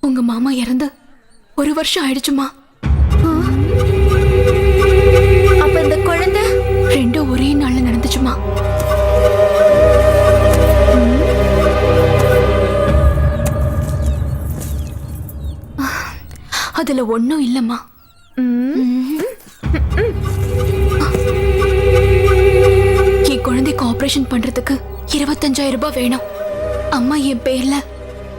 உங்க மாமா இறந்து 1 வருஷம் ஆயிடுச்சுமா. அப்ப இந்த குழந்தை ரெண்டும் ஒரே நாள்ல நடந்துச்சுமா. அதுல ஒண்ணும் இல்லம்மா. என் குழந்தைக்கு ஆபரேஷன் பண்றதுக்கு 25,000 ரூபாய் வேணும். அம்மா என் பேர்ல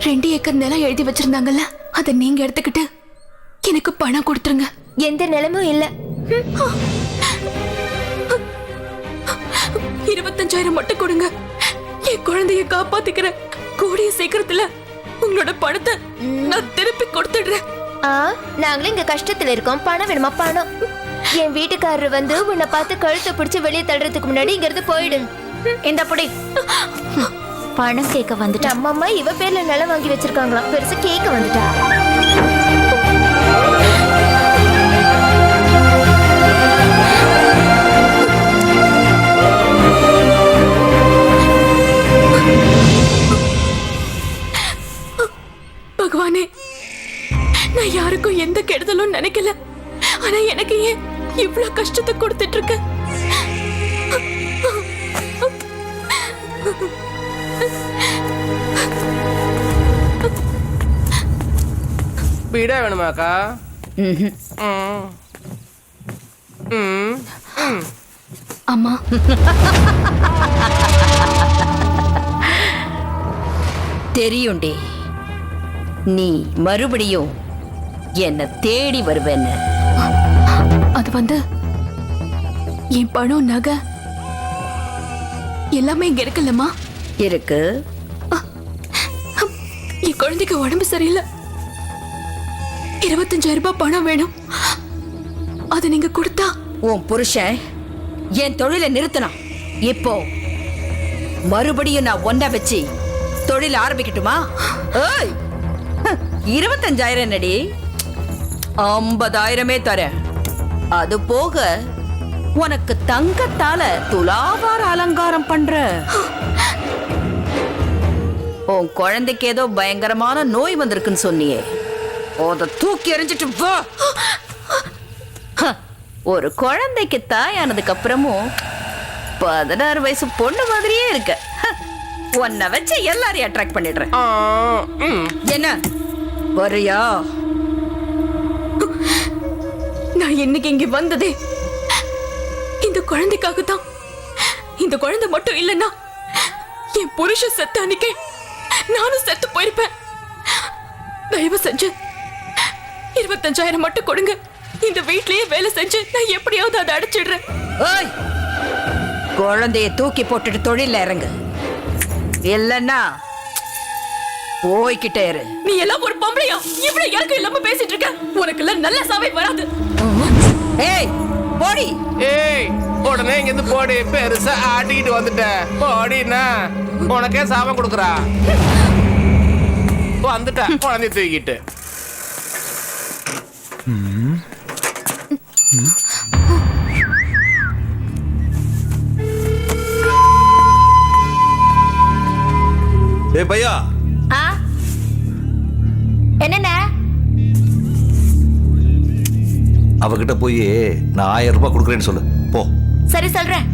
2 ஏக்கர் நிலம் எழுதி வச்சிருந்தாங்கல்ல, அதை நீங்க எடுத்துக்கிட்டு எனக்கு பணம் கொடுத்துருங்க. எந்த நிலமும் இல்ல. 25,000 மட்டும் கொடுங்க. என் குழந்தைய காப்பாத்திக்கிறேன். கூடிய சீக்கிரத்துல உங்களோட பணத்தை நான் திருப்பி கொடுத்துடுறேன். நாங்களும் இங்க கஷ்டத்துல இருக்கோம். பணம் வேணுமா? பணம். என் வீட்டுக்காரர் வந்து உன்னை பார்த்து கழுத்தை பிடிச்சு வெளியே தள்ளுறதுக்கு முன்னாடி இங்க இருந்து போயிடு. இந்த புடி பணம் கேட்க வந்துட்டா. நம்ம அம்மா இவ பேர்ல நிலம் வாங்கி வச்சிருக்காங்களாம். பெருசா கேட்க வந்துட்டா. நினைக்கல. ஆனா எனக்கு ஏன் இவ்வளவு கஷ்டத்தை கொடுத்துட்டு இருக்க? பீடா வேணுமாக்கா? அம்மா தெரியும்டி, நீ மறுபடியும் என்ன தேடி வருவேன்னு. அது வந்து என் பணம், நகை எல்லாமே இங்க இருக்குல்லம்மா. இருக்கு. என் குழந்தைக்கு உடம்பு சரியில்லை. 25,000 ரூபாய் பணம் வேணும். அதை நீங்க கொடுத்தா. உன் புருஷன் என் தொழிலை நிறுத்தினான். இப்போ மறுபடியும் நான் ஒன்ன வச்சு தொழில் ஆரம்பிக்கட்டுமா? 25,000 என்னடி, 50,000 தரேன். அது போக உனக்கு தங்கத்தால துலாபார அலங்காரம் பண்ற. உன் குழந்தைக்கு ஏதோ பயங்கரமான நோய் வந்திருக்குன்னு சொன்னியே, அத தூக்கி எறிஞ்சிட்டு வா. ஒரு குழந்தைக்கு தாயானதுக்கு அப்புறமும் 16 வயசு பொண்ணு மாதிரியே இருக்க. உன்னை வச்சு எல்லாரையும் அட்ராக்ட் பண்ணிடுறேன். என்ன வரியா? நான் இன்னைக்கு இங்க வந்ததே இந்த குழந்தைக்காக தான். இந்த குழந்தை மட்டும் இல்லைன்னா என் புருஷன் செத்த அன்னைக்கே நானும் செத்து போயிருப்பேன். தயவு செஞ்சு 25,000 மட்டும் கொடுங்க. இந்த வீட்லயே வேலை செஞ்சு நான் எப்படியாவது அதை அடைச்சிடுறேன். குழந்தைய தூக்கி போட்டுட்டு தொழில இறங்கு, இல்லன்னா போய்கிட்டே இரு. நீ எல்லாம் ஒரு பொம்பளையா? இவ்வளவு இறக்கம் இல்லாம பேசிட்டு இருக்க. உனக்கு எல்லாம் நல்ல சாவை வராது. ஏய் போடி. ஏய் உடனே இங்க இருந்து போடி. பெருசா ஆட்டிக்கிட்டு வந்துட்ட போடினா உனக்கே சாபம் கொடுக்குறா. வந்துட்ட குழந்தைய தூக்கிட்டு. ஏய் பையா, என்னண்ணா? அவகிட்ட போய் நான் 1000 ரூபாய் கொடுக்குறேன்னு சொல்லு போ. சரி சொல்றேன்.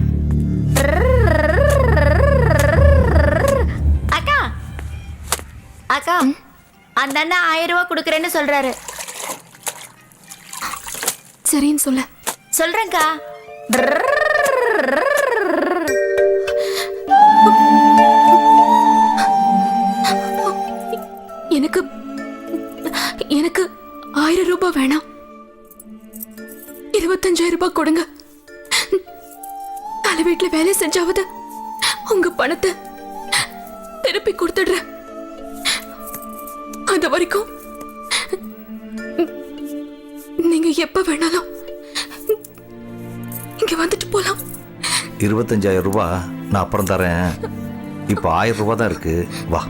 அக்கா அக்கா, அந்த அண்ணா 1000 ரூபாய் கொடுக்குறேன்னு சொல்றாரு. சரின்னு சொல்ல. சொல்றேன்க்கா. எனக்கு எனக்கு 1000 ரூபாய் வேணாம். 25,000 ரூபாய் கொடுங்க. தலை வீட்டுல வேலை செஞ்சாவது உங்க பணத்தை திருப்பி கொடுத்துடுறேன். அது வரைக்கும் நீங்க எப்ப வேணாலும் இங்க வந்துட்டு போலாம். 25,000 ரூபாய் நான் அப்புறம் தரேன். இப்போ 1000 ரூபாய் தான் இருக்கு. வா.